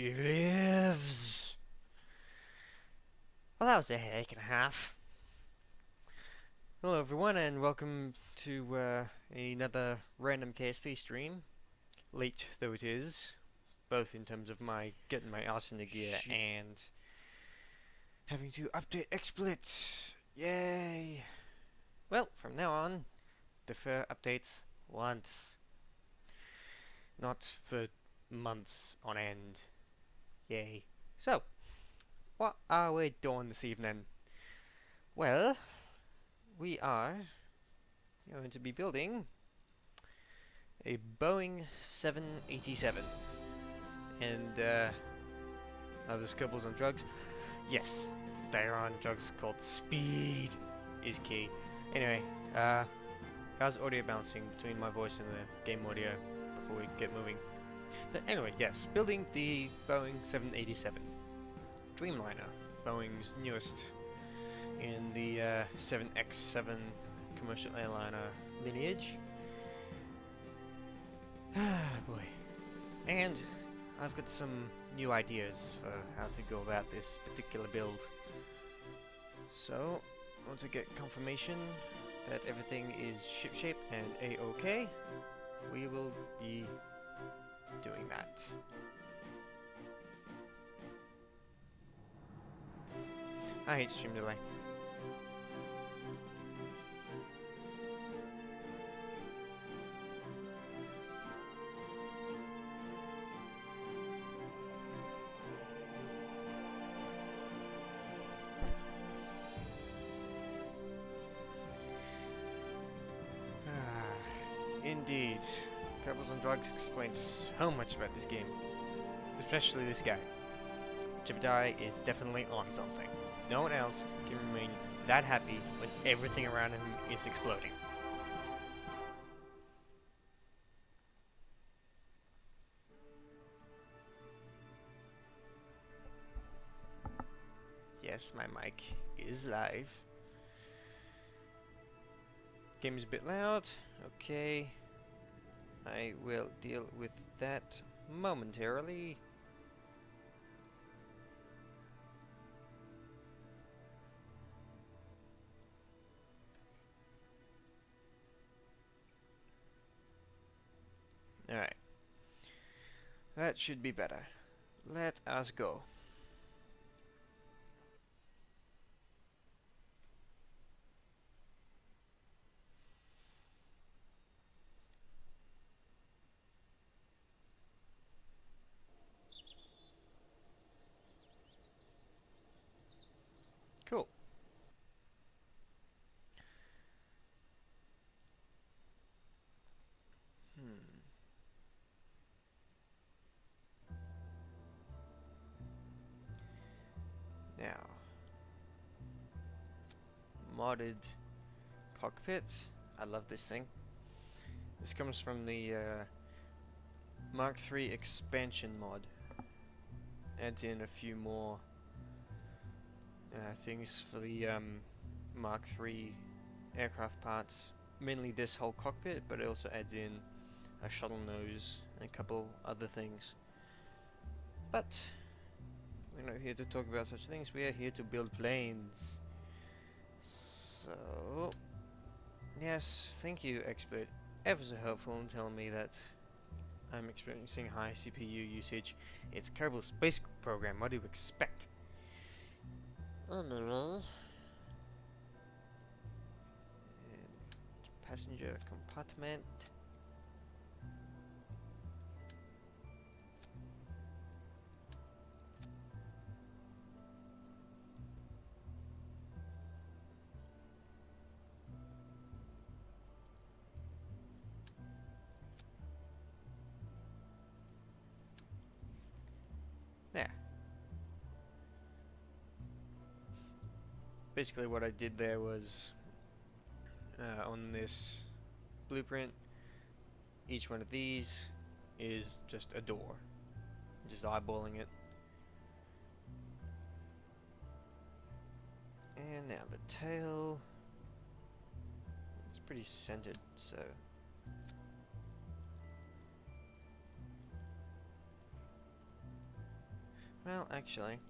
She lives! Well, that was a headache and a half. Hello everyone and welcome to another random KSP stream. Late though it is, both in terms of my getting my arse into gear and having to update XSplits. Yay! Well, from now on, defer updates once. Not for months on end. Yay. So, what are we doing this evening? Well, we are going to be building a Boeing 787. And, are the Kerbals on drugs? Yes, they are on drugs called speed is key. Anyway, how's audio bouncing between my voice and the game audio before we get moving? But anyway, yes, building the Boeing 787. Dreamliner, Boeing's newest in the 7X7 commercial airliner lineage. Ah, boy. And I've got some new ideas for how to go about this particular build. So, once I get confirmation that everything is shipshape and a-okay, we will be doing that. I hate stream delay. Indeed. Kerbals on Drugs explains so much about this game. Especially this guy. Jebediah is definitely on something. No one else can remain that happy when everything around him is exploding. Yes, my mic is live. Game is a bit loud. Okay. I will deal with that momentarily. Alright. That should be better. Let us go. Cool. Now, modded cockpit. I love this thing. This comes from the Mark III expansion mod. Adds in a few more things for the Mark III aircraft parts. Mainly this whole cockpit, but it also adds in a shuttle nose and a couple other things. But we're not here to talk about such things, we are here to build planes. So, yes, thank you, expert. Ever so helpful in telling me that I'm experiencing high CPU usage. It's Kerbal space program, what do you expect? Anyway. Passenger compartment. There. Basically what I did there was on this blueprint, each one of these is just a door. Just eyeballing it. And now the tail. It's pretty centered, so Well, actually,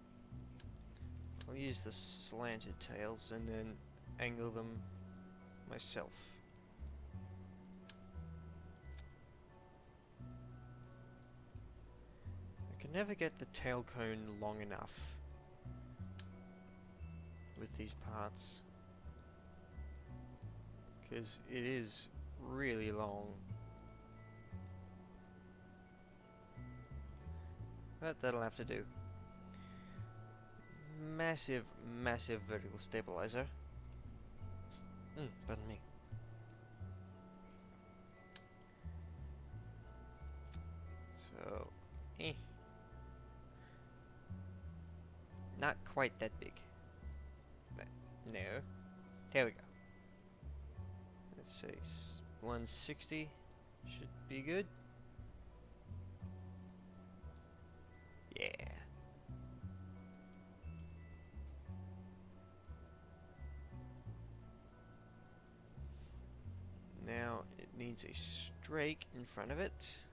I'll use the slanted tails and then angle them myself. I can never get the tail cone long enough with these parts, because it is really long. But that'll have to do. Massive, massive vertical stabilizer. Pardon me. So, not quite that big. No. There we go. Let's say 160 should be good. Yeah. Now it needs a strake in front of it.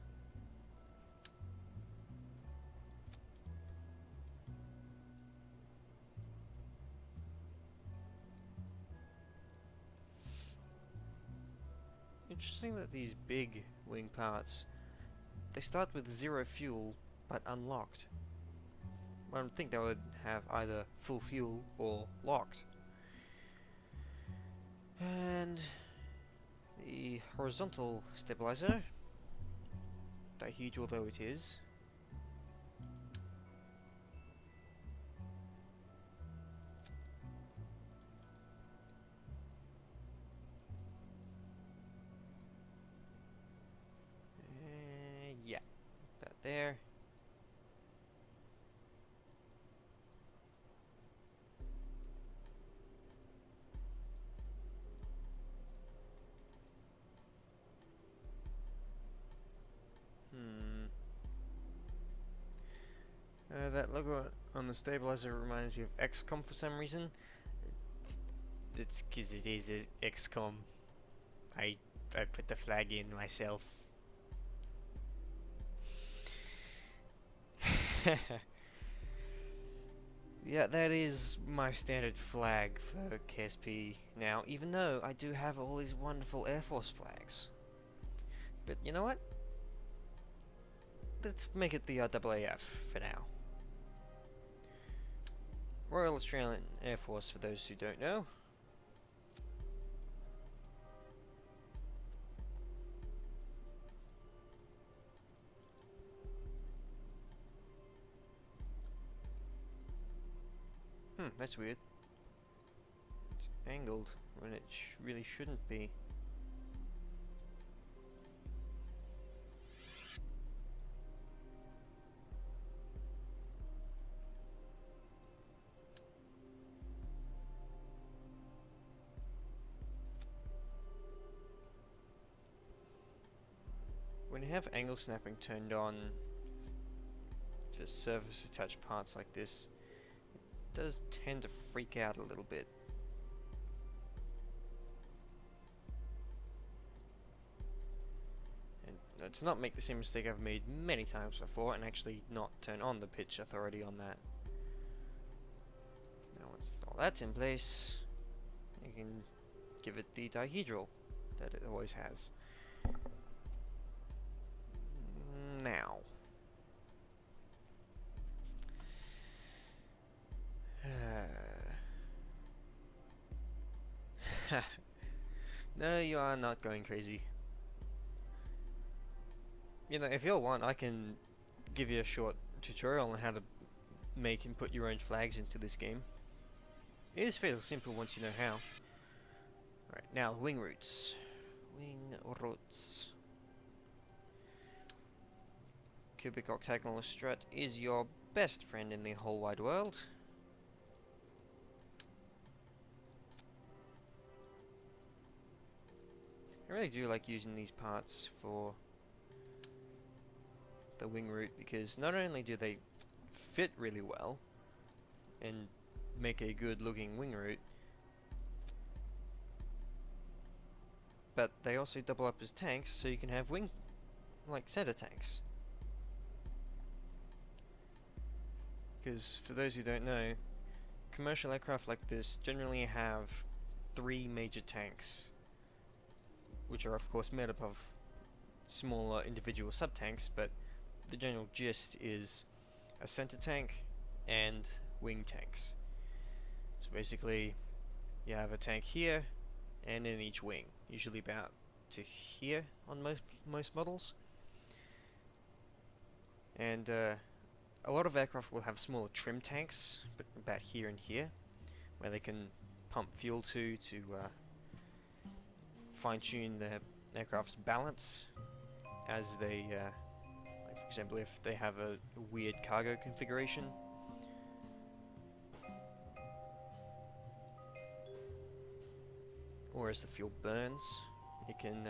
Interesting that these big wing parts, they start with 0 fuel but unlocked. I don't think they would have either full fuel or locked. And the horizontal stabilizer, dihedral though it is, yeah, about there. That logo on the stabilizer reminds you of XCOM for some reason. It's because it is XCOM. I put the flag in myself. Yeah, that is my standard flag for KSP now, even though I do have all these wonderful Air Force flags. But you know what? Let's make it the RAAF for now. Royal Australian Air Force, for those who don't know. That's weird. It's angled when it really shouldn't be. When you have angle snapping turned on for surface attached parts like this, it does tend to freak out a little bit. And to not make the same mistake I've made many times before and actually not turn on the pitch authority on that. Now once all that's in place, you can give it the dihedral that it always has. Now, no, you are not going crazy. You know, if you want, I can give you a short tutorial on how to make and put your own flags into this game. It is fairly simple once you know how. Right, now wing roots. Wing roots. Cubic octagonal strut is your best friend in the whole wide world. I really do like using these parts for the wing root because not only do they fit really well and make a good looking wing root, but they also double up as tanks, so you can have wing, like center tanks. because for those who don't know, commercial aircraft like this generally have 3 major tanks, which are of course made up of smaller individual sub-tanks, but the general gist is a center tank and wing tanks. So basically, you have a tank here and in each wing, usually about to here on most models. And a lot of aircraft will have smaller trim tanks, but about here and here, where they can pump fuel to fine-tune the aircraft's balance as they, like for example, if they have a weird cargo configuration. Or as the fuel burns, it can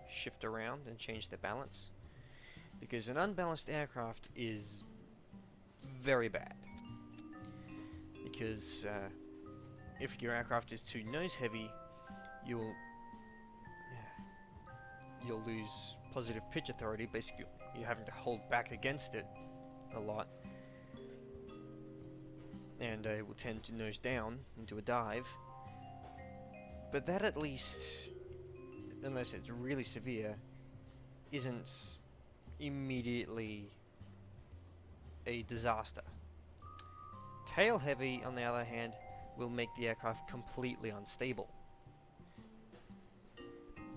shift around and change their balance. Because an unbalanced aircraft is very bad. Because if your aircraft is too nose heavy, you'll lose positive pitch authority. Basically, you're having to hold back against it a lot, and it will tend to nose down into a dive. But that, at least, unless it's really severe, isn't immediately a disaster. Tail heavy, on the other hand, will make the aircraft completely unstable,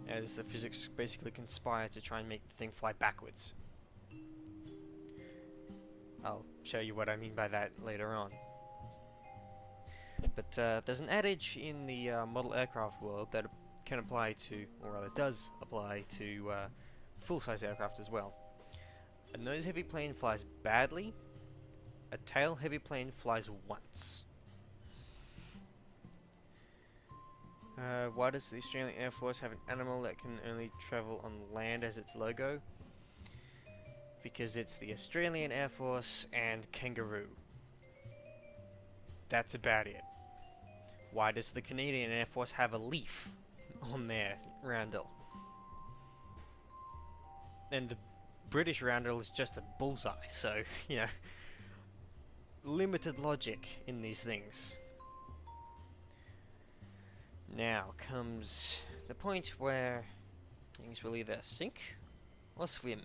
as the physics basically conspire to try and make the thing fly backwards. I'll show you what I mean by that later on. But there's an adage in the model aircraft world that can apply to, or rather does apply to, full-size aircraft as well. A nose-heavy plane flies badly, a tail-heavy plane flies once. Why does the Australian Air Force have an animal that can only travel on land as its logo? Because it's the Australian Air Force and kangaroo. That's about it. Why does the Canadian Air Force have a leaf on their roundel? And the British roundel is just a bullseye, so, you know, limited logic in these things. Now comes the point where things will either sink or swim.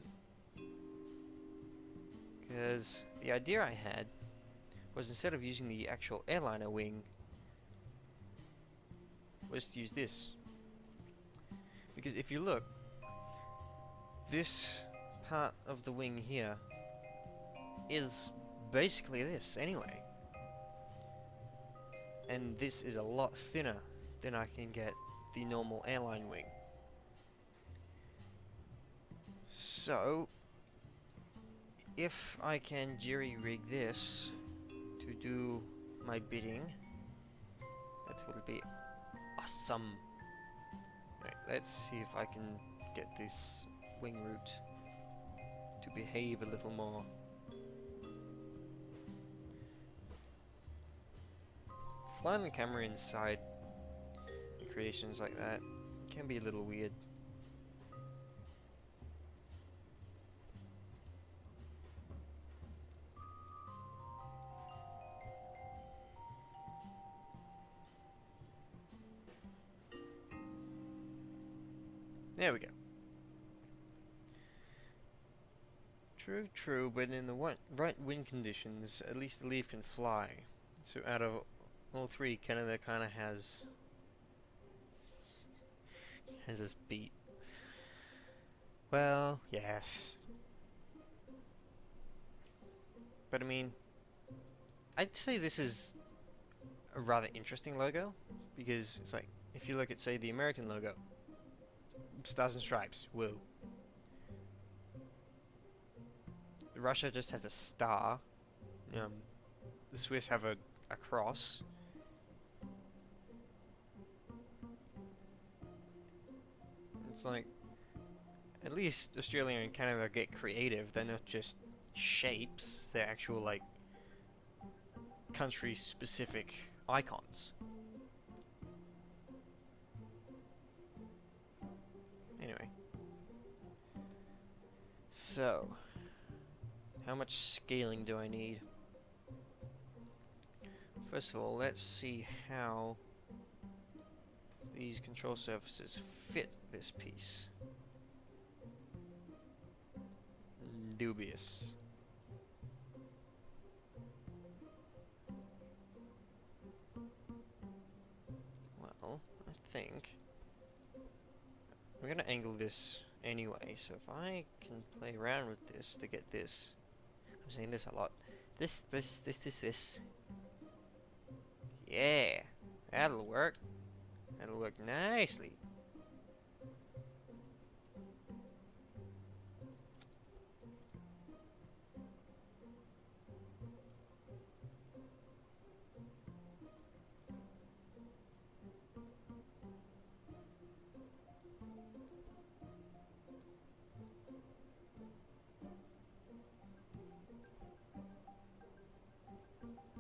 Because the idea I had was, instead of using the actual airliner wing, was to use this. Because if you look, this part of the wing here is basically this anyway. And this is a lot thinner than I can get the normal airline wing. So, if I can jerry-rig this to do my bidding, that will be awesome. Right, let's see if I can get this wing root to behave a little more. Flying the camera inside creations like that can be a little weird. There we go. True, but in the right wind conditions, at least the leaf can fly. So out of all three, Canada kind of has this beat. Well, yes. But I mean, I'd say this is a rather interesting logo, because it's like, if you look at, say, the American logo, Stars and Stripes, woo. Russia just has a star. The Swiss have a cross. It's like, at least Australia and Canada get creative. They're not just shapes. They're actual, like, country-specific icons. Anyway. So, how much scaling do I need? First of all, let's see how these control surfaces fit this piece. Dubious. Well, I think we're gonna angle this anyway, so if I can play around with this to get this, I'm saying this a lot, this, yeah, that'll work nicely.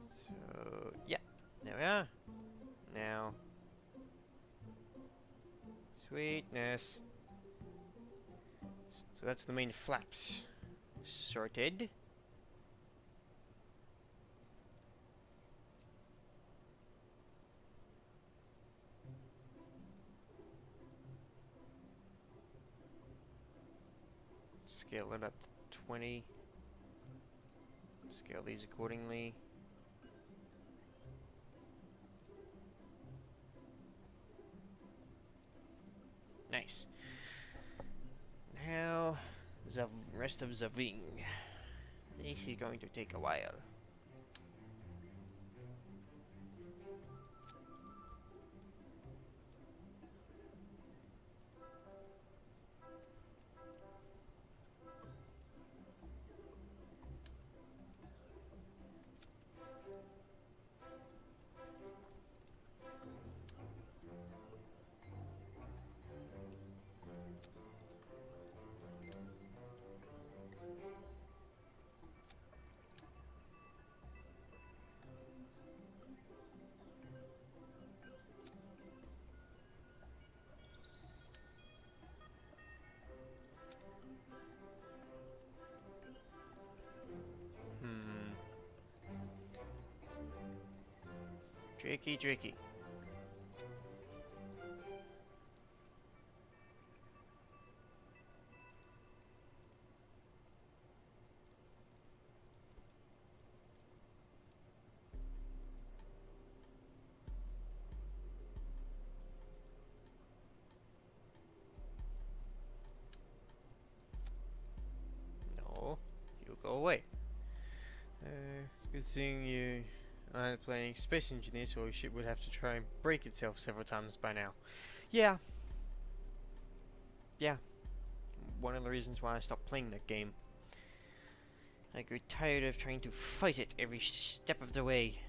So, yeah, there we are. Now, sweetness. So that's the main flaps sorted. Scale it up to 20. Scale these accordingly. Nice. Now, the rest of the wing. This is going to take a while. Tricky. No, you go away. Good thing you aren't playing Space Engineer, so your ship would have to try and break itself several times by now. Yeah. One of the reasons why I stopped playing that game. I grew tired of trying to fight it every step of the way.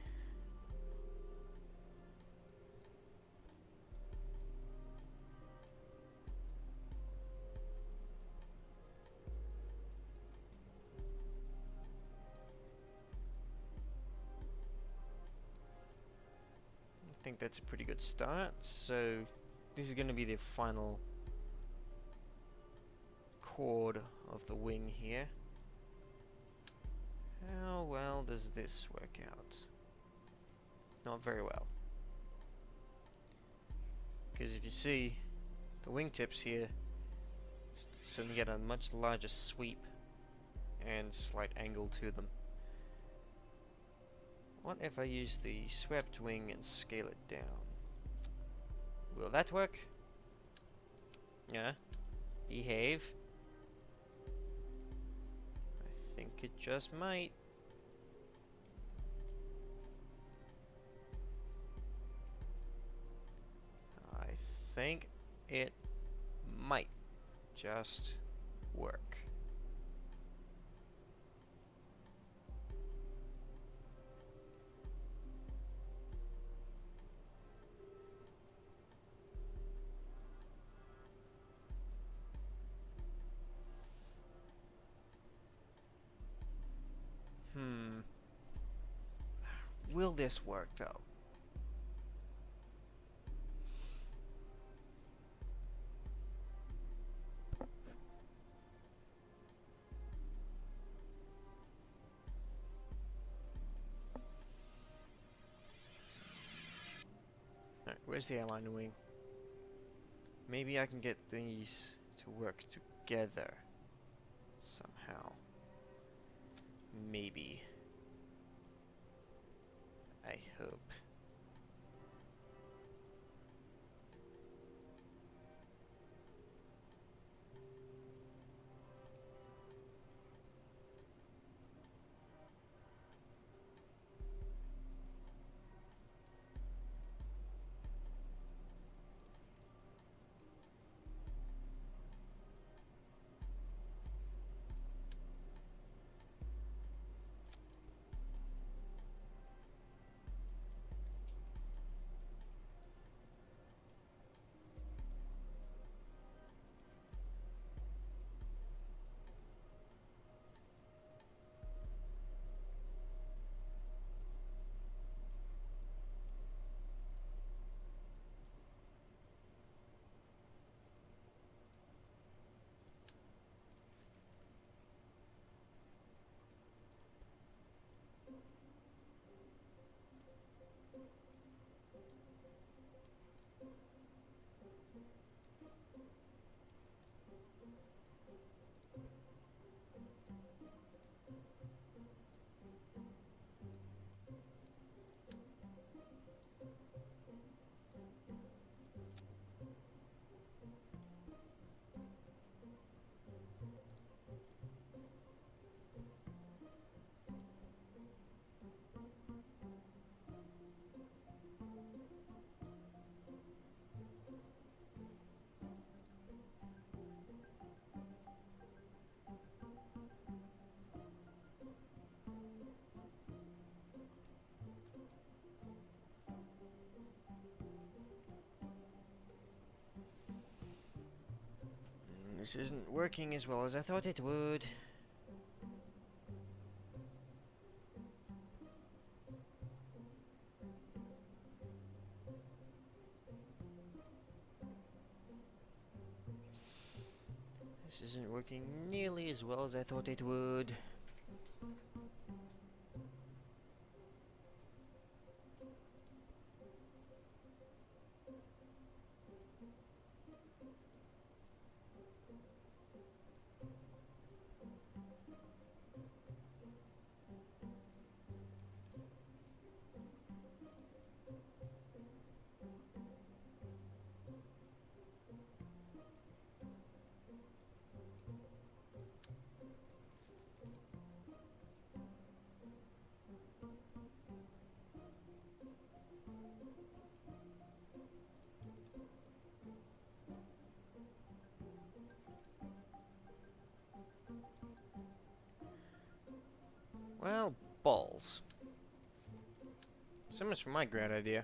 I think that's a pretty good start, so this is going to be the final chord of the wing here. How well does this work out? Not very well. Because if you see, the wingtips here suddenly get a much larger sweep and slight angle to them. What if I use the swept wing and scale it down? Will that work? Yeah. Behave. I think it just might. I think it might just work. Will this work though? Where's the airliner wing? Maybe I can get these to work together somehow. Maybe. I hope. This isn't working as well as I thought it would. This isn't working nearly as well as I thought it would. Well, balls. So much for my great idea.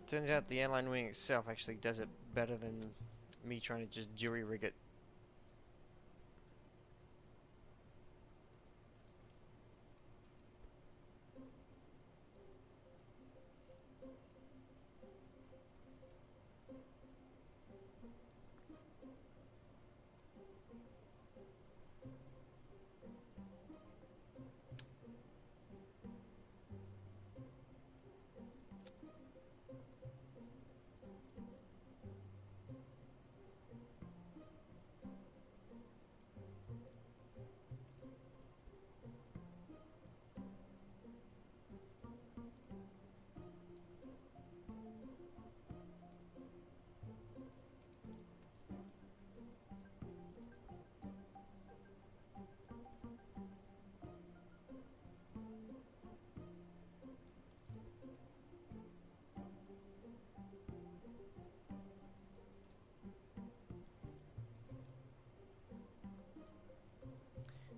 Turns out the airline wing itself actually does it better than me trying to just jury-rig it.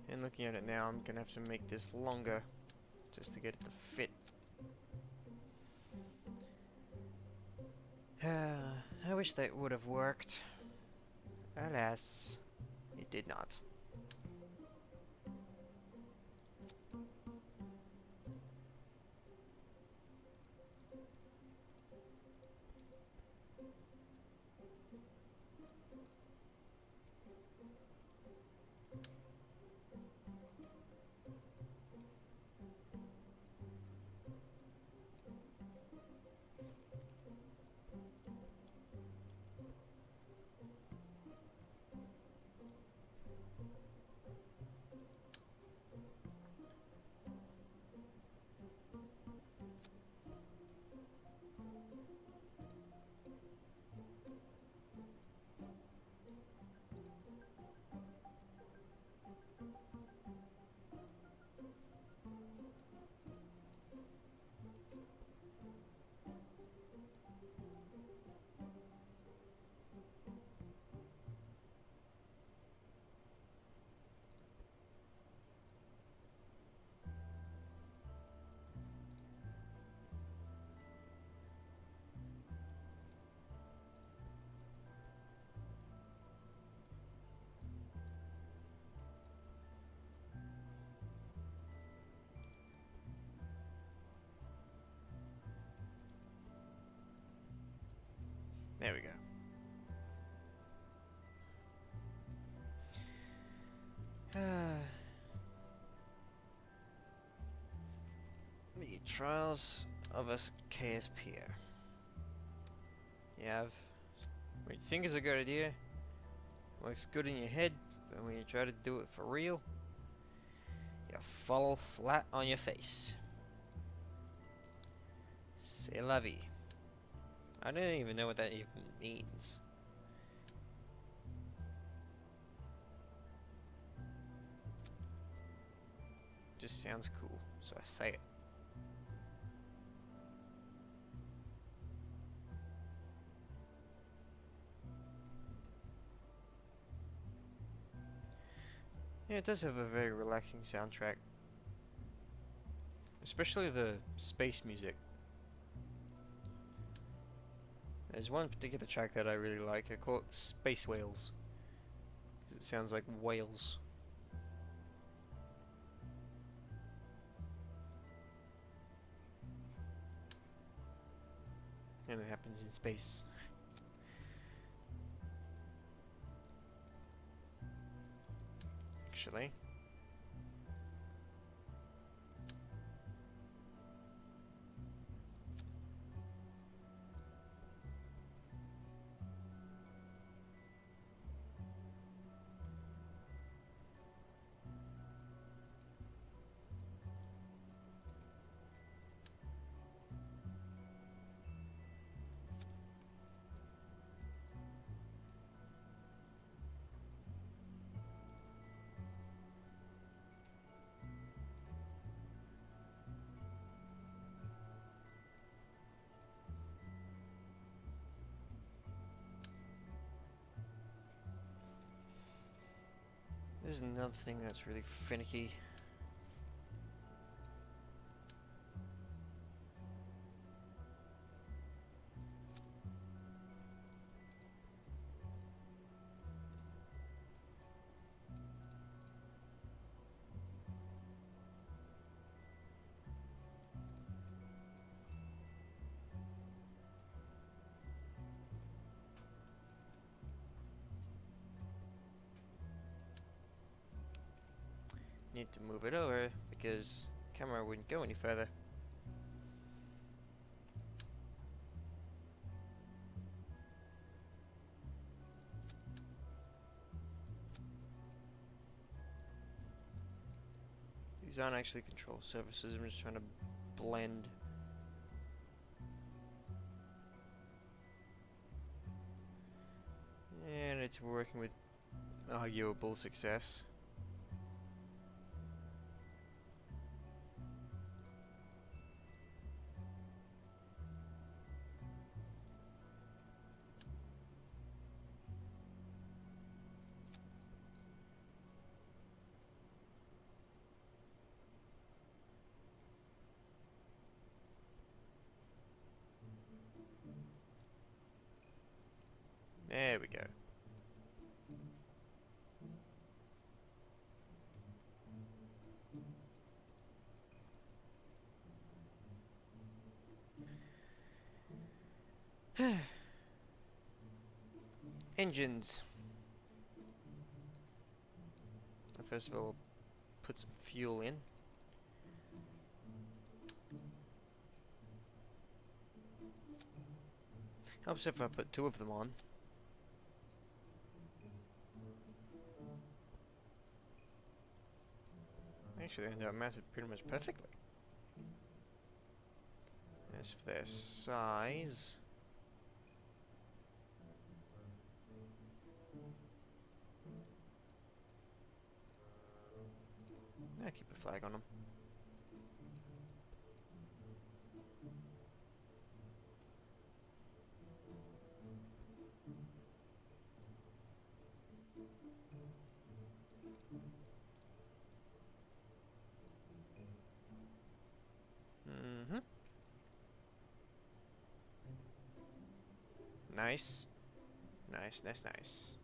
And looking at it now, I'm gonna have to make this longer just to get it to fit. I wish that would have worked. Alas, it did not. Trials of a KSPer. You have what you think is a good idea, works good in your head, but when you try to do it for real, you fall flat on your face. C'est la vie. I don't even know what that even means. Just sounds cool, so I say it. Yeah, it does have a very relaxing soundtrack. Especially the space music. There's one particular track that I really like. I call it Space Whales. It sounds like whales. And it happens in space. Actually. This is another thing that's really finicky. Need to move it over because the camera wouldn't go any further. These aren't actually control surfaces, I'm just trying to blend. And it's working with arguable success. There we go. Engines. First of all, put some fuel in. Helps if I put two of them on. Actually, they mounted pretty much perfectly. As for their size, I keep a flag on them. Nice. Nice, nice, nice.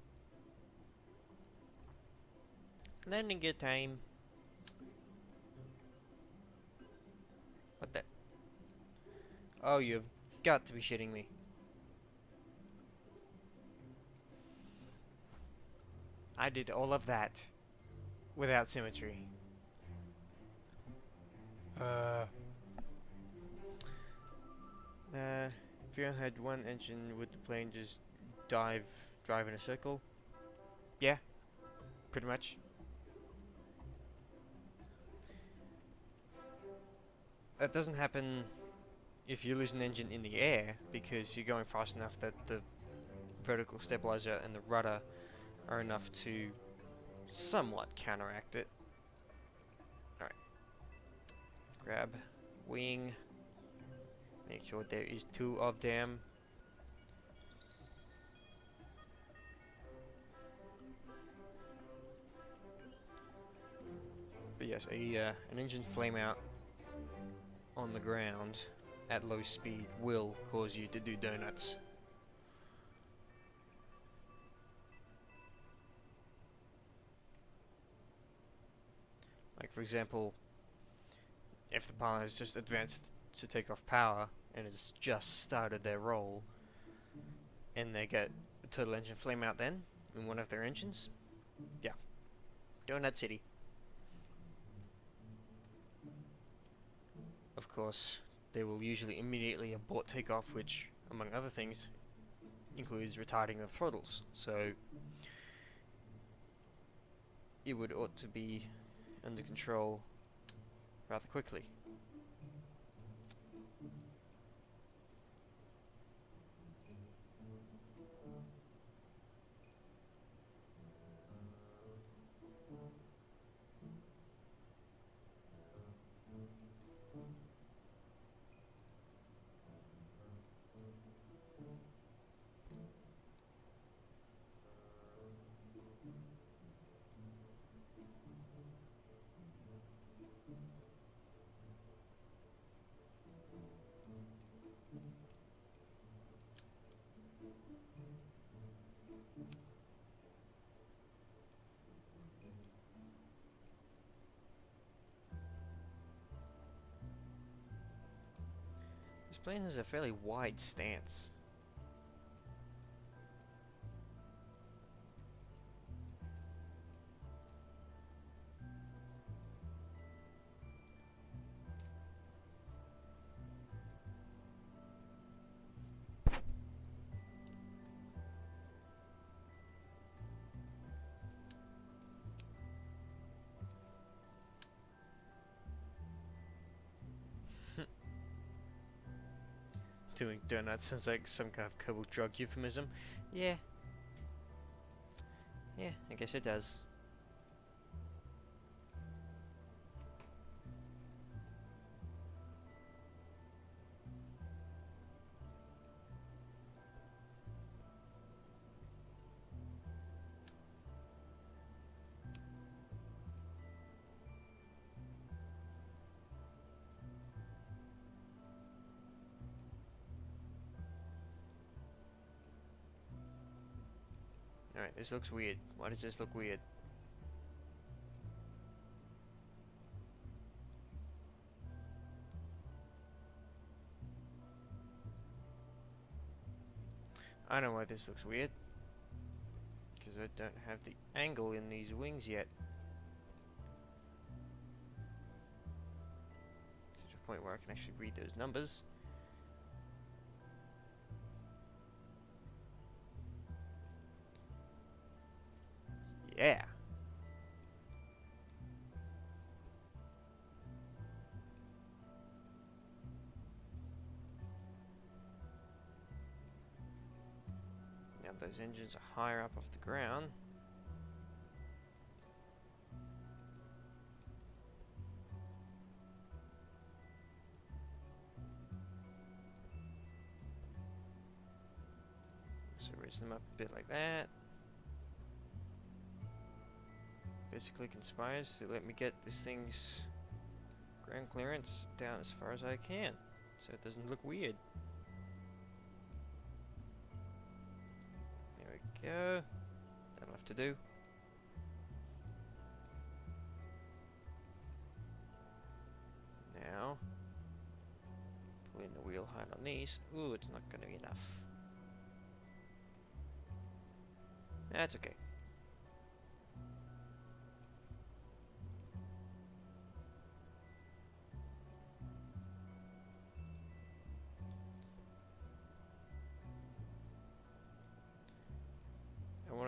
Landing good time. What the? Oh, you've got to be shitting me. I did all of that without symmetry. If you only had one engine, would the plane just drive in a circle? Yeah, pretty much. That doesn't happen if you lose an engine in the air, because you're going fast enough that the vertical stabilizer and the rudder are enough to somewhat counteract it. Alright, grab wing, make sure there is 2 of them. But yes, an engine flame out on the ground at low speed will cause you to do donuts. Like, for example, if the pilot has just advanced to take off power and has just started their roll, and they get a total engine flame out then in one of their engines, yeah, Donut City. Of course, they will usually immediately abort takeoff, which, among other things, includes retarding the throttles, so it would ought to be under control rather quickly. This plane has a fairly wide stance. Doing donuts sounds like some kind of Kerbal drug euphemism. Yeah. Yeah, I guess it does. Alright, this looks weird. Why does this look weird? I know why this looks weird. Because I don't have the angle in these wings yet. To a point where I can actually read those numbers. Yeah. Now those engines are higher up off the ground. So raise them up a bit like that. Basically conspires to let me get this thing's ground clearance down as far as I can, so it doesn't look weird. There we go. That'll have to do. Now, pull in the wheel height on these. Ooh, it's not going to be enough. That's okay.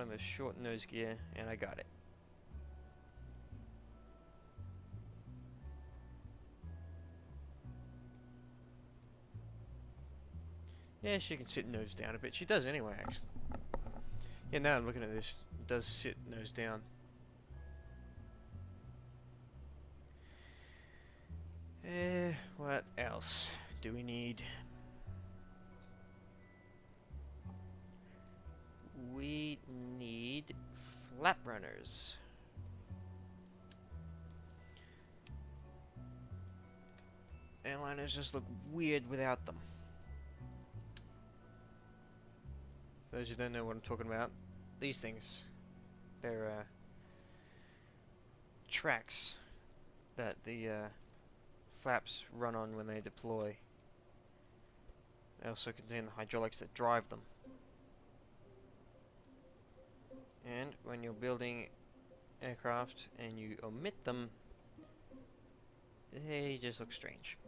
find the short nose gear, and I got it. Yeah, she can sit nose down a bit. She does anyway, actually. Yeah, now I'm looking at this, it does sit nose down. What else do we need? We need flap runners. Airliners just look weird without them. For those who don't know what I'm talking about, these things, they're tracks that the flaps run on when they deploy. They also contain the hydraulics that drive them. And when you're building aircraft and you omit them, they just look strange.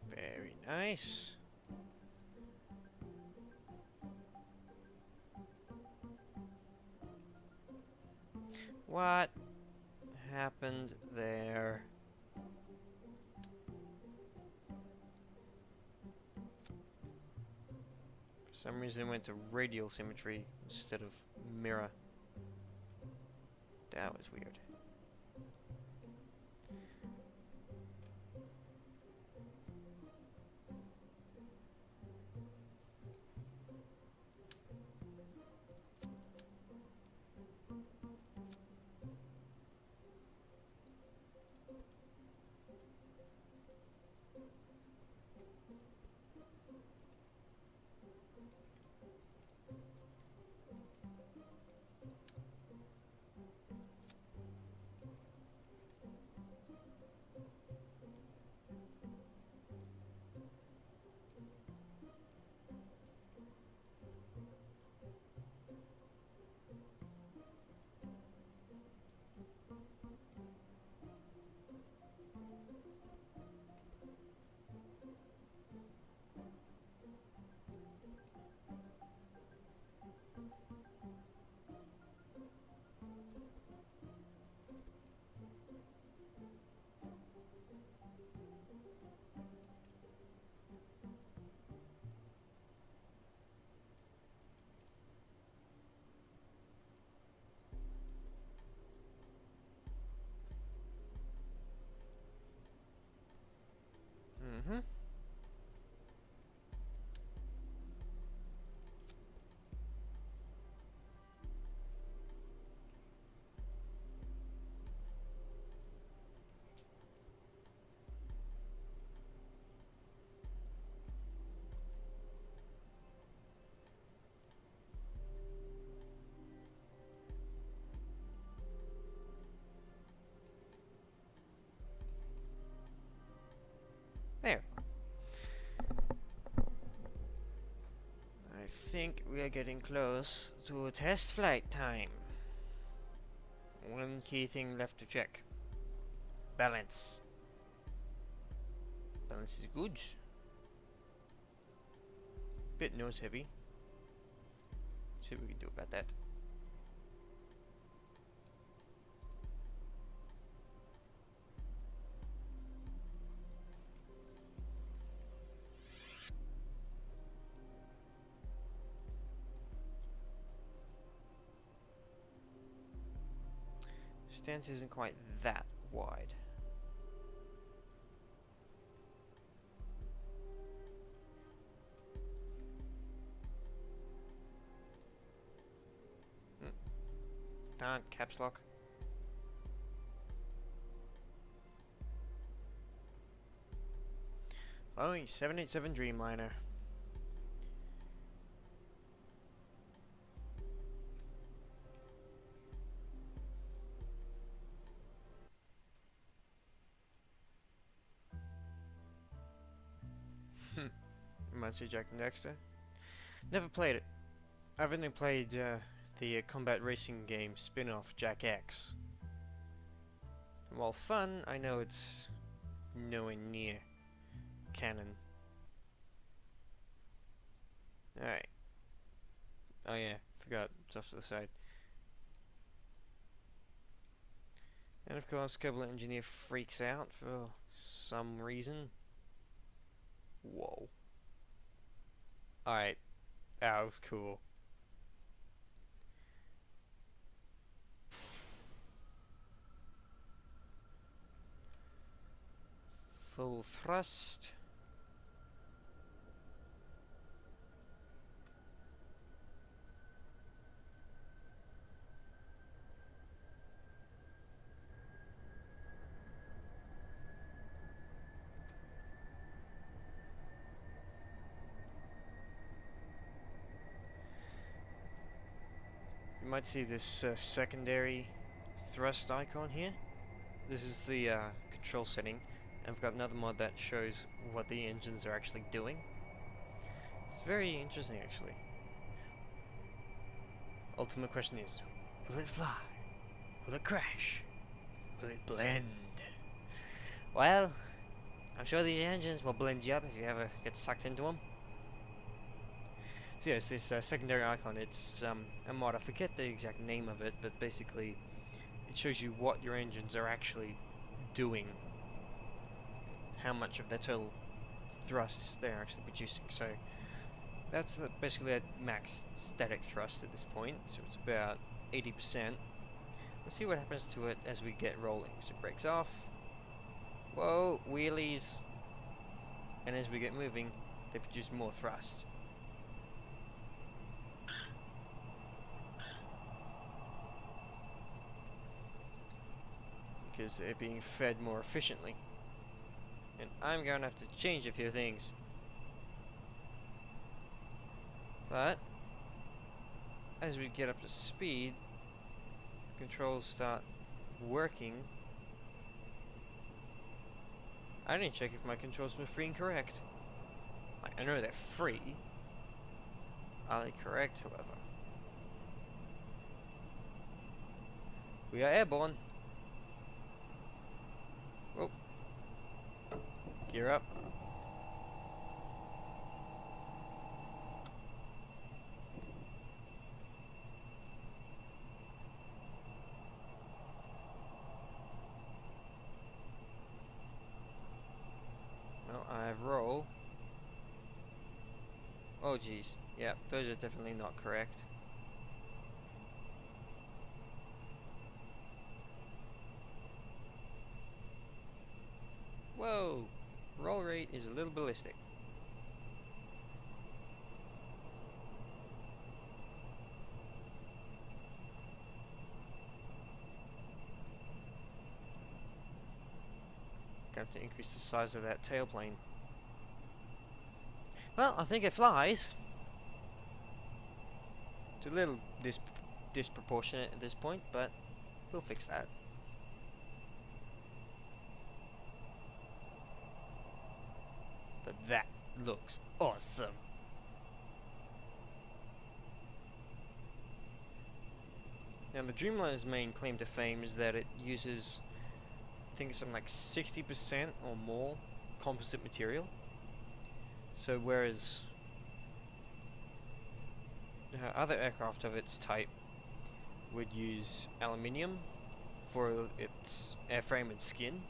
Very nice. What happened there? For some reason it went to radial symmetry instead of mirror. That was weird. Mm-hmm. There. I think we are getting close to test flight time. One key thing left to check. Balance. Balance is good. Bit nose heavy. See what we can do about that. Stance isn't quite that wide. Darn, caps lock. Boeing 787 Dreamliner. fancy Jack and Dexter. Never played it. I've only played the combat racing game spin-off Jack X. And while fun, I know it's nowhere near canon. Alright. Oh yeah, forgot, it's off to the side. And of course, Kerbal Engineer freaks out for some reason. Whoa. Alright, that was cool. Full thrust. You might see this secondary thrust icon here. This is the control setting. I've got another mod that shows what the engines are actually doing. It's very interesting, actually. Ultimate question is, will it fly? Will it crash? Will it blend? Well, I'm sure these engines will blend you up if you ever get sucked into them. So yes, this secondary icon, it's a mod. I forget the exact name of it, but basically it shows you what your engines are actually doing. How much of their total thrust they're actually producing. So that's basically at max static thrust at this point. So it's about 80%. Let's see what happens to it as we get rolling. So it breaks off. Whoa, wheelies. And as we get moving, they produce more thrust. Because they're being fed more efficiently. And I'm going to have to change a few things. But as we get up to speed, controls start working. I didn't check if my controls were free and correct. Like, I know they're free. Are they correct, however? We are airborne. Whoa. Gear up. Well, I have roll. Oh geez. Yeah, those are definitely not correct. Whoa! Roll rate is a little ballistic. Got to increase the size of that tailplane. Well, I think it flies. It's a little disproportionate at this point, but we'll fix that. But that looks awesome. Now the Dreamliner's main claim to fame is that it uses, I think, something like 60% or more composite material. So whereas other aircraft of its type would use aluminium for its airframe and skin,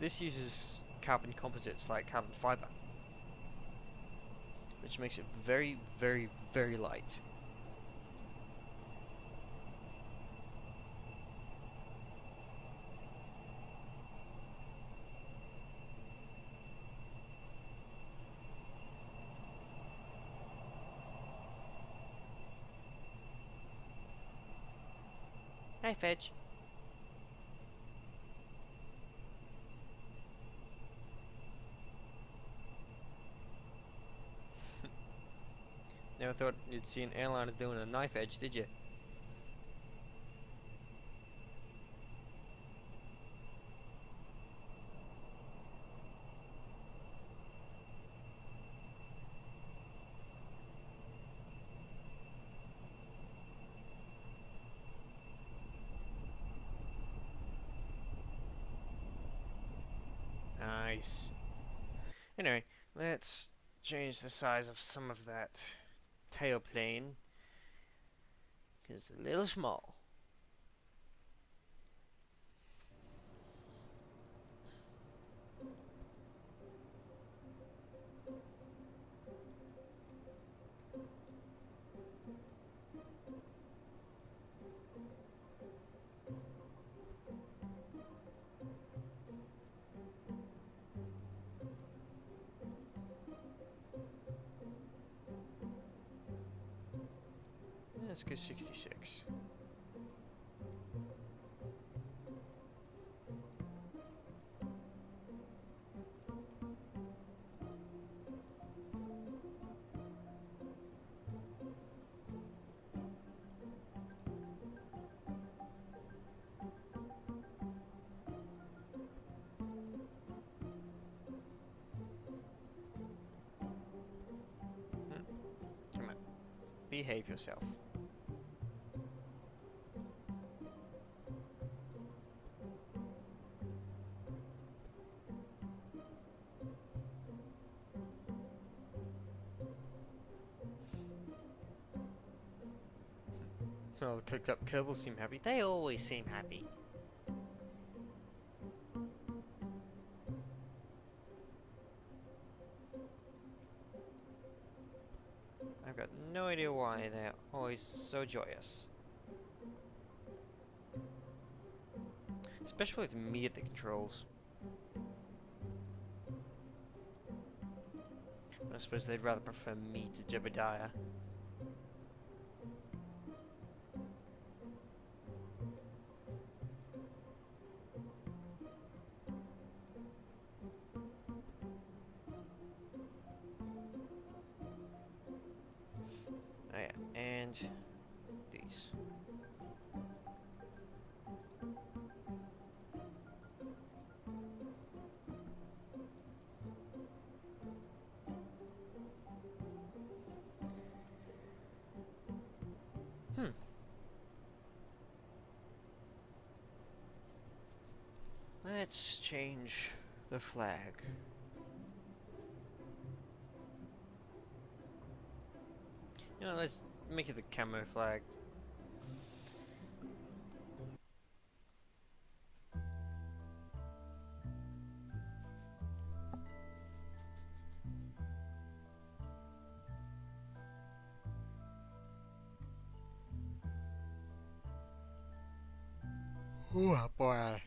this uses carbon composites like carbon fiber, which makes it very, very, very light. Hi, Fetch. Never thought you'd see an airliner doing a knife edge, did you? this. Anyway, let's change the size of some of that tailplane, because it's a little small. Let's go 66. Come on, behave yourself. Well, the cooked up Kerbal seem happy. They always seem happy. I've got no idea why they're always so joyous. Especially with me at the controls. I suppose they'd rather prefer me to Jebediah. Oh yeah, and these. Let's change the flag. You know, let's make it the camo flag. Oh boy.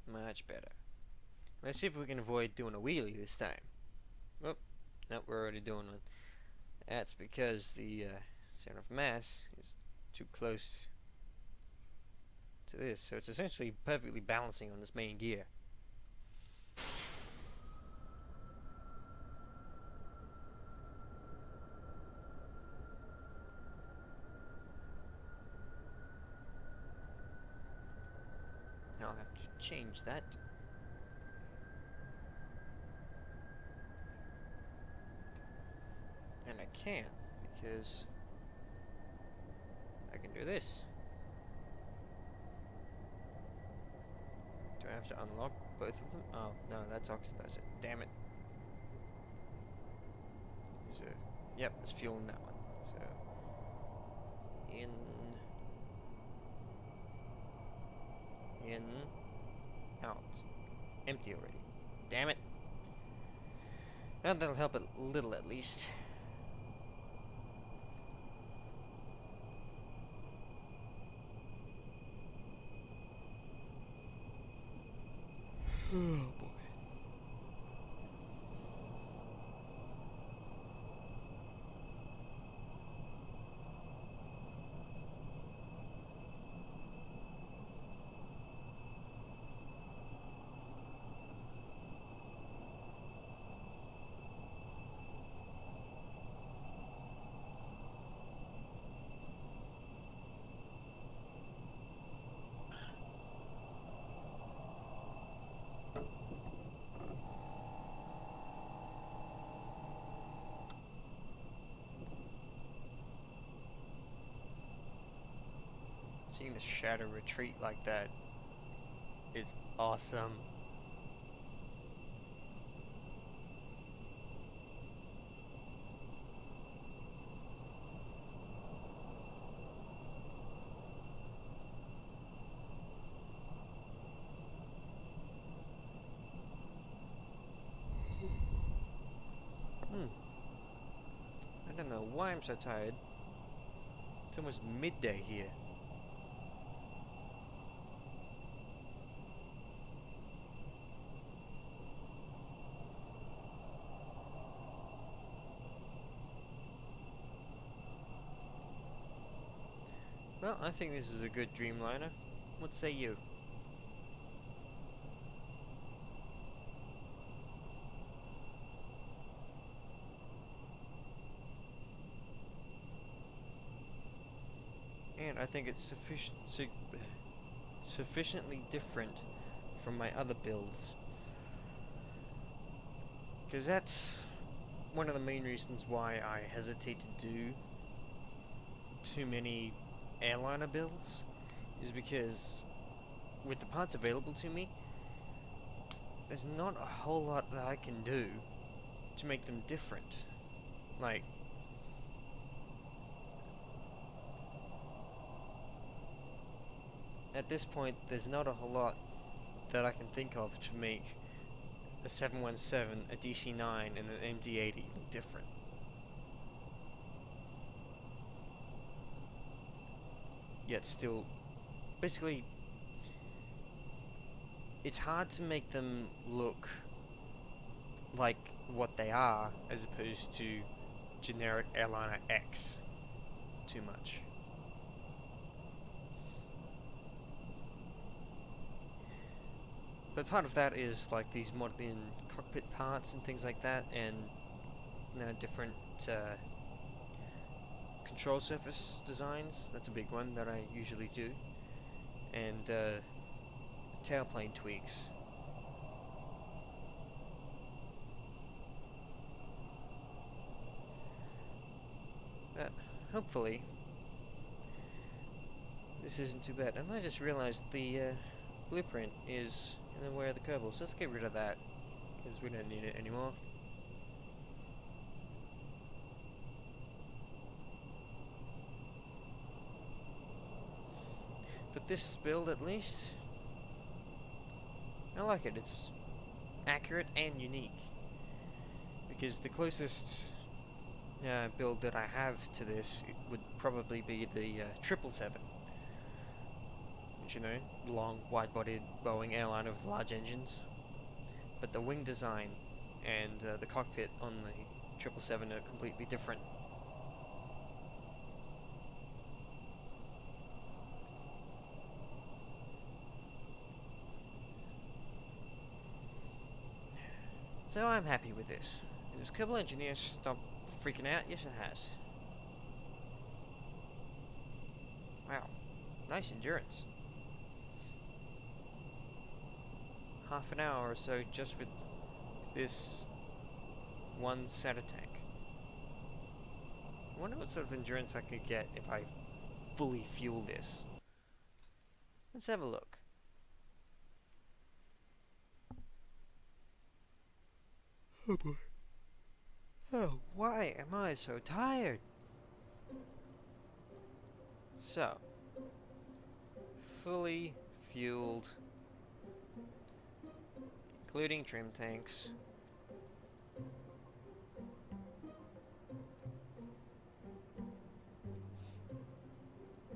Much better. Let's see if we can avoid doing a wheelie this time. Oh, no, we're already doing one. That's because the center of mass is too close to this, so it's essentially perfectly balancing on this main gear. Now I'll have to change that. And I can, because I can do this. Do I have to unlock both of them? Oh, no, that's oxidizer. Damn it. There's a... Yep, there's fuel in that one. So... In... Out. Empty already. Damn it. Well, that'll help a little at least. Oh boy. Seeing the shadow retreat like that is awesome. I don't know why I'm so tired. It's almost midday here. Well, I think this is a good Dreamliner. What say you? And I think it's sufficiently different from my other builds. Because that's one of the main reasons why I hesitate to do too many airliner builds, is because with the parts available to me, there's not a whole lot that I can do to make them different. Like, at this point, there's not a whole lot that I can think of to make a 717, a DC-9, and an MD-80 look different. Yet still, basically, it's hard to make them look like what they are, as opposed to generic airliner X too much. But part of that is like these modern cockpit parts and things like that, and different control surface designs. That's a big one that I usually do, and tailplane tweaks. Hopefully this isn't too bad. And I just realized the blueprint is in the way of the Kerbal, so let's get rid of that, because we don't need it anymore. But this build, at least, I like it. It's accurate and unique, because the closest build that I have to this, it would probably be the 777, which, you know, long, wide-bodied Boeing airliner with large engines. But the wing design and the cockpit on the 777 are completely different. So I'm happy with this. Has Kerbal Engineer stopped freaking out? Yes, it has. Wow, nice endurance. Half an hour or so just with this one SATA tank. I wonder what sort of endurance I could get if I fully fuel this. Let's have a look. Oh boy. Oh, why am I so tired? So, fully fueled, including trim tanks.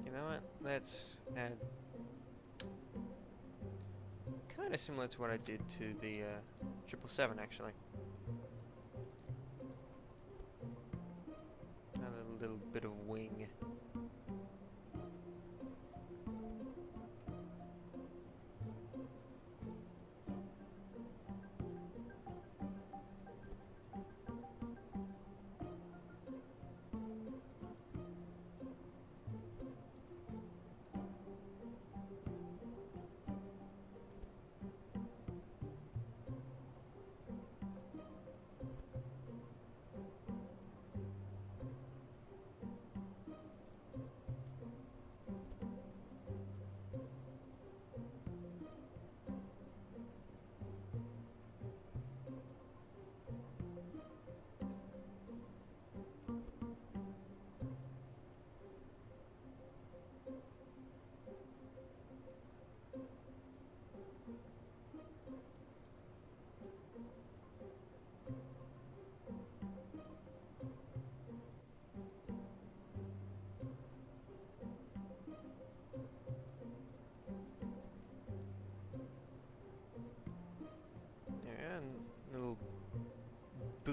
You know what? Let's add, kind of similar to what I did to the 777 actually. Another little bit of wing.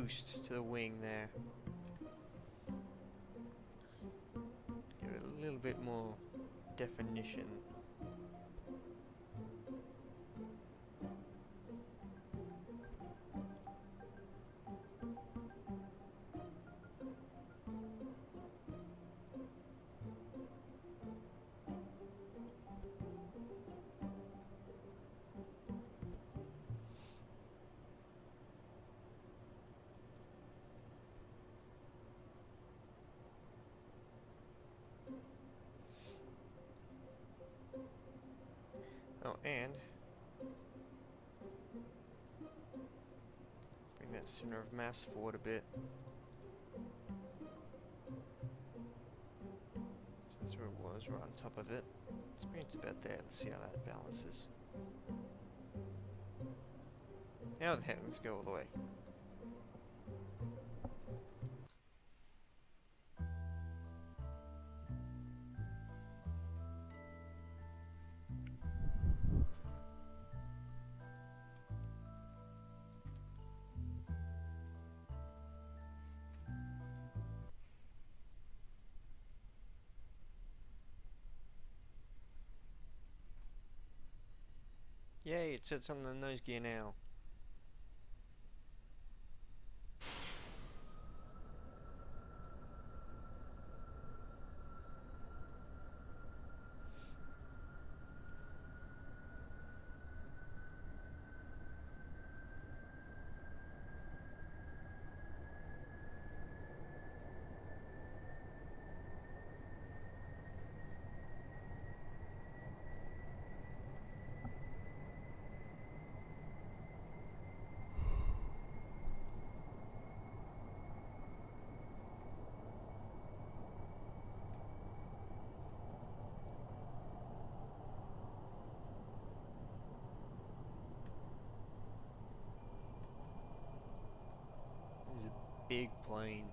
boost to the wing there. Give it a little bit more definition. Oh, and bring that center of mass forward a bit. So that's where it was, right on top of it. Let's bring it to about there. Let's see how that balances. Now then, let's go all the way. Yay, it sits on the nose gear now. This is a big plane.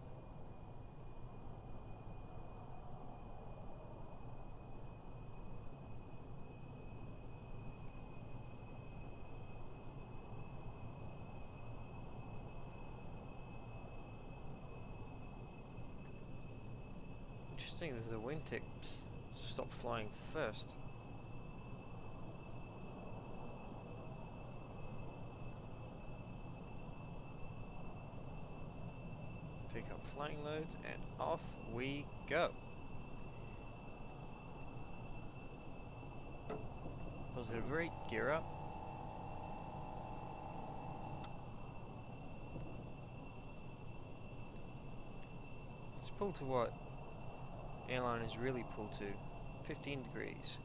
Interesting that the wingtips stop flying first. Take up flying loads and off we go. Positive rate, gear up. Let's pull to what airliners really pull to, 15 degrees.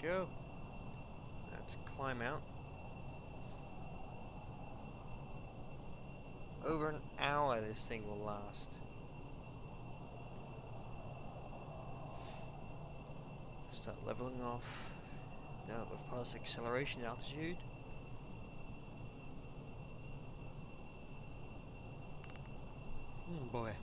Go. Let's climb out. Over an hour this thing will last. Start leveling off. Now that we've passed acceleration altitude. Boy.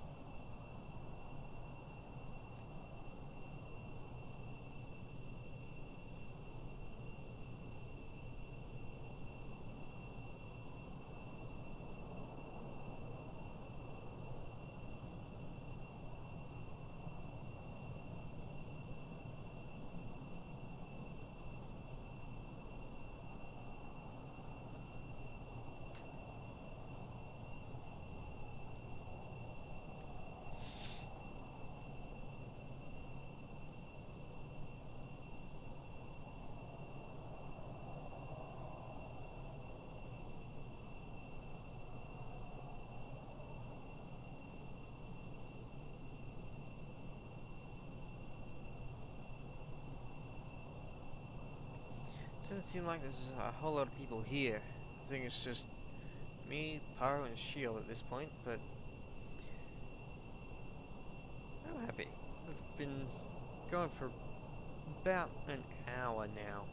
doesn't seem like there's a whole lot of people here. I think it's just me, Pyro, and Shield at this point, but I'm happy. We've been going for about an hour now,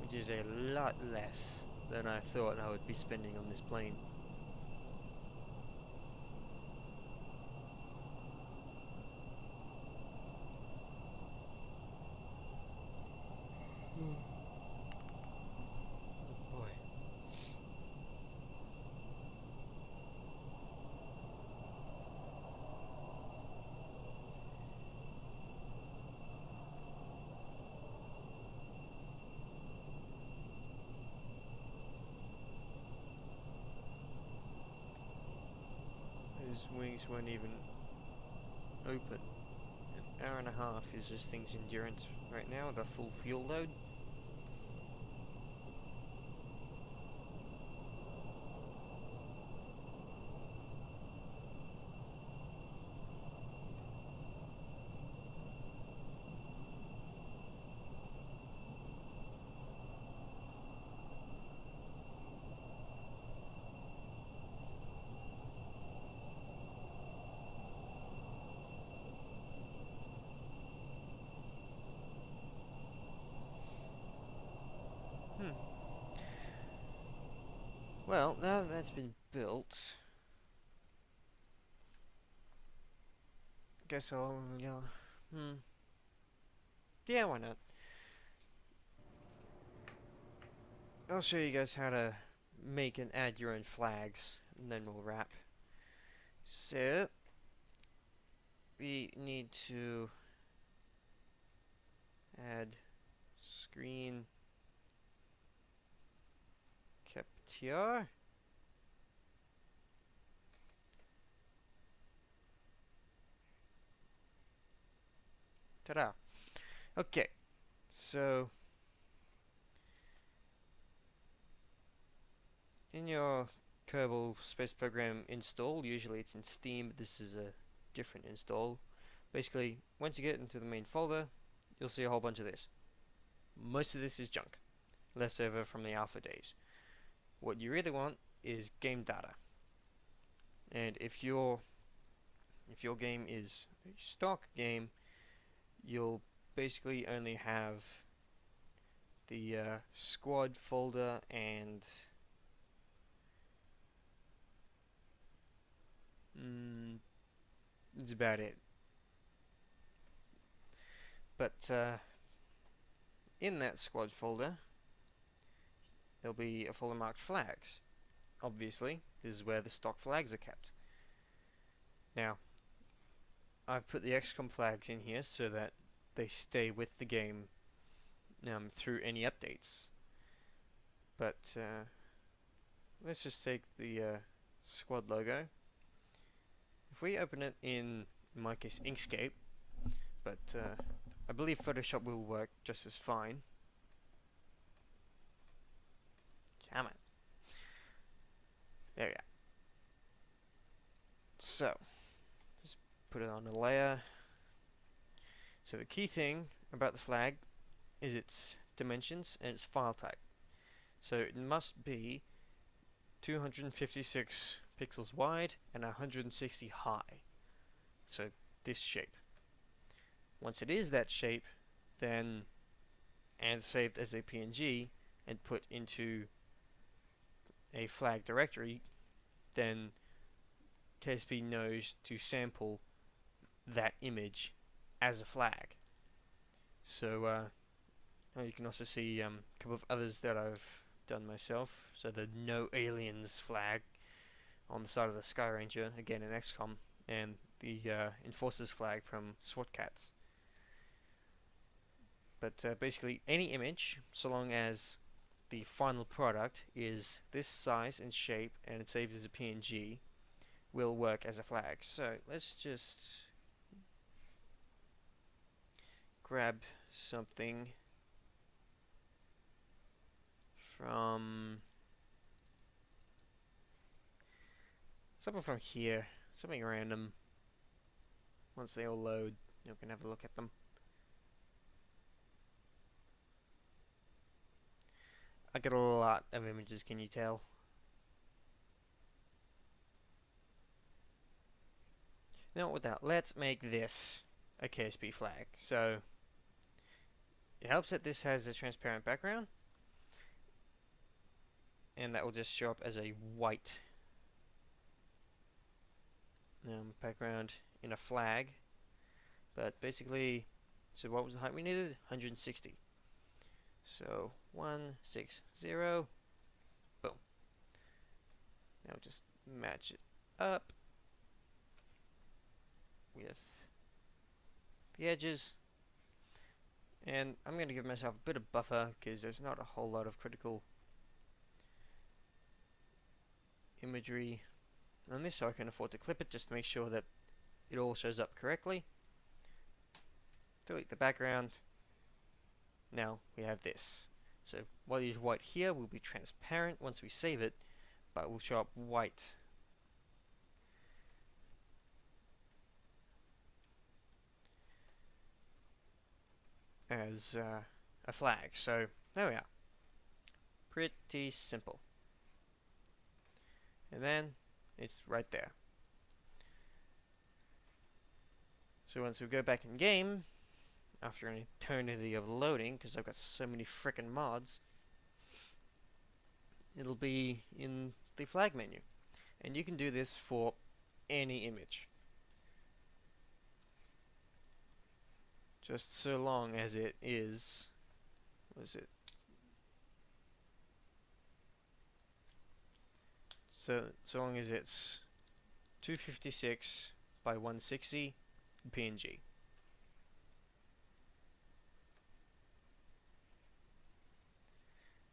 which is a lot less than I thought I would be spending on this plane. Oh boy. Those wings weren't even open. An hour and a half is this thing's endurance right now with a full fuel load. Hmm. Well, now that that's been built, guess I'll, yeah, why not? I'll show you guys how to make and add your own flags, and then we'll wrap. So, we need to add screen capture. Ta-da! Okay, so in your Kerbal space program install, usually it's in Steam, but this is a different install. Basically, once you get into the main folder, you'll see a whole bunch of this. Most of this is junk, left over from the alpha days. What you really want is game data. And if your game is a stock game, you'll basically only have the squad folder and that's about it. But in that squad folder, there'll be a folder marked flags. Obviously, this is where the stock flags are kept. Now, I've put the XCOM flags in here so that they stay with the game through any updates. But let's just take the squad logo. If we open it in my case, Inkscape, but I believe Photoshop will work just as fine. Come on. There we go. So, just put it on a layer. So the key thing about the flag is its dimensions and its file type. So it must be 256 pixels wide and 160 high. So this shape. Once it is that shape, then and saved as a PNG and put into a flag directory, then KSP knows to sample that image as a flag. So you can also see a couple of others that I've done myself. So the No Aliens flag on the side of the Sky Ranger, again in XCOM, and the Enforcers flag from SWAT Cats. But basically any image, so long as the final product is this size and shape and it's saved as a PNG, will work as a flag. So let's just grab something from here, something random. Once they all load, you can have a look at them. I get a lot of images, can you tell? Now with that, let's make this a KSP flag. So it helps that this has a transparent background, and that will just show up as a white background in a flag. But basically, so what was the height we needed? 160. So 160. Boom. Now just match it up with the edges. And I'm going to give myself a bit of buffer because there's not a whole lot of critical imagery on this, so I can afford to clip it just to make sure that it all shows up correctly. Delete the background. Now we have this. So what is white here will be transparent once we save it, but will show up white as a flag. So there we are. Pretty simple. And then it's right there. So once we go back in game, after an eternity of loading, because I've got so many frickin' mods, it'll be in the flag menu. And you can do this for any image. Just so long as it is, what is it? So long as it's 256 by 160 PNG.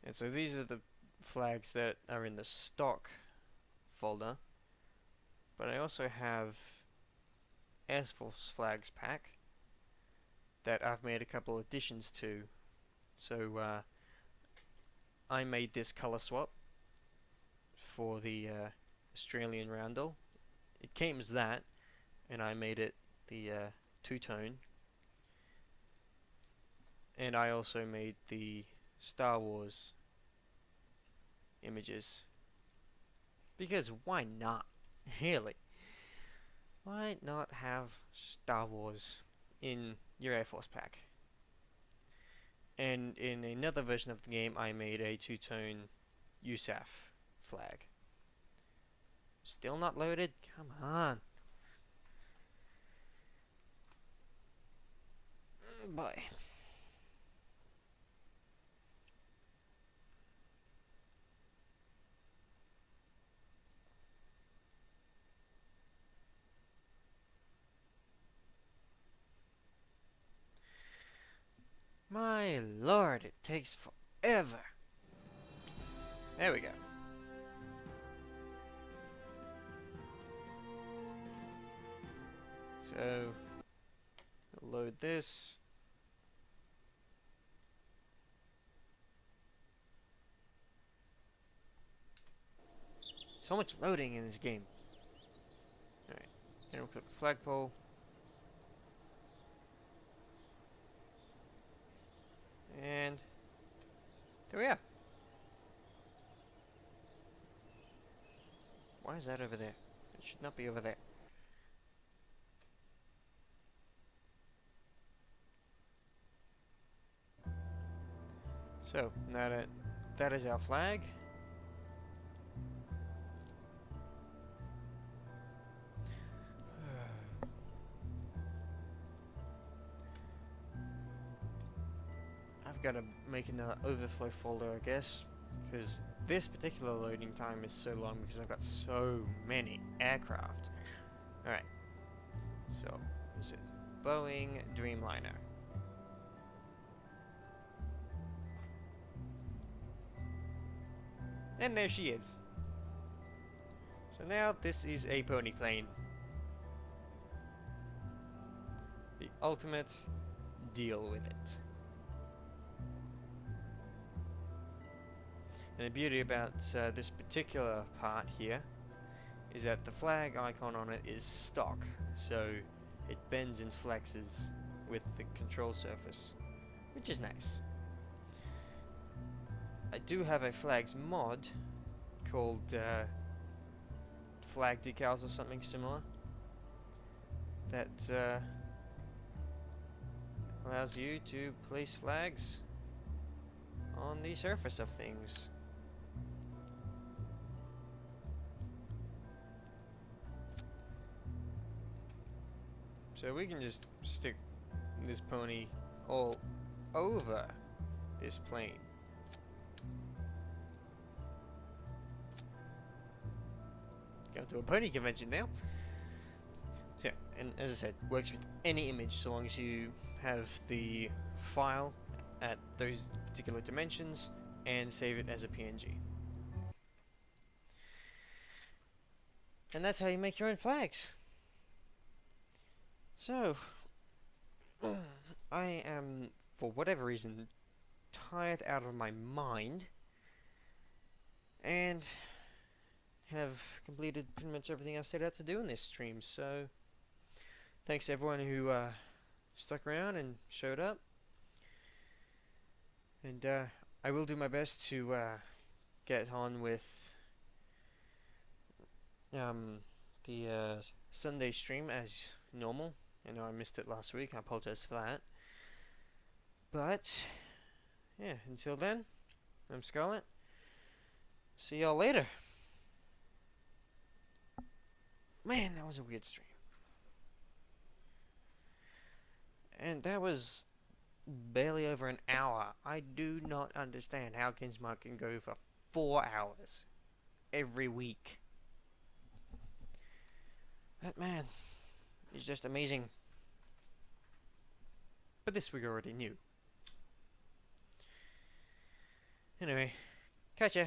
And so these are the flags that are in the stock folder, but I also have Air Force Flags pack that I've made a couple additions to. So I made this color swap for the Australian roundel. It came as that, and I made it the two-tone. And I also made the Star Wars images. Because why not? Really? Why not have Star Wars in your Air Force pack? And in another version of the game, I made a two-tone USAF flag. Still not loaded? Come on. Boy. My lord, it takes forever. There we go. So, load this. So much loading in this game. Alright, then we'll click flagpole. And there we are. Why is that over there? It should not be over there. So, now that is our flag. I've got to make another overflow folder, I guess, because this particular loading time is so long because I've got so many aircraft. Alright, so, is it Boeing Dreamliner? And there she is. So now this is a pony plane. The ultimate deal with it. And the beauty about this particular part here is that the flag icon on it is stock, so it bends and flexes with the control surface, which is nice. I do have a flags mod called flag decals or something similar that allows you to place flags on the surface of things. So we can just stick this pony all over this plane. Go to a pony convention now. So, and as I said, works with any image so long as you have the file at those particular dimensions and save it as a PNG. And that's how you make your own flags. So, I am, for whatever reason, tired out of my mind and have completed pretty much everything I set out to do in this stream. So, thanks to everyone who stuck around and showed up. And I will do my best to get on with the Sunday stream as normal. I know I missed it last week. I apologize for that. But, yeah, until then, I'm Scarlet. See y'all later. Man, that was a weird stream. And that was barely over an hour. I do not understand how Kinsmart can go for 4 hours every week. That man is just amazing. But this we already knew. Anyway, catch ya.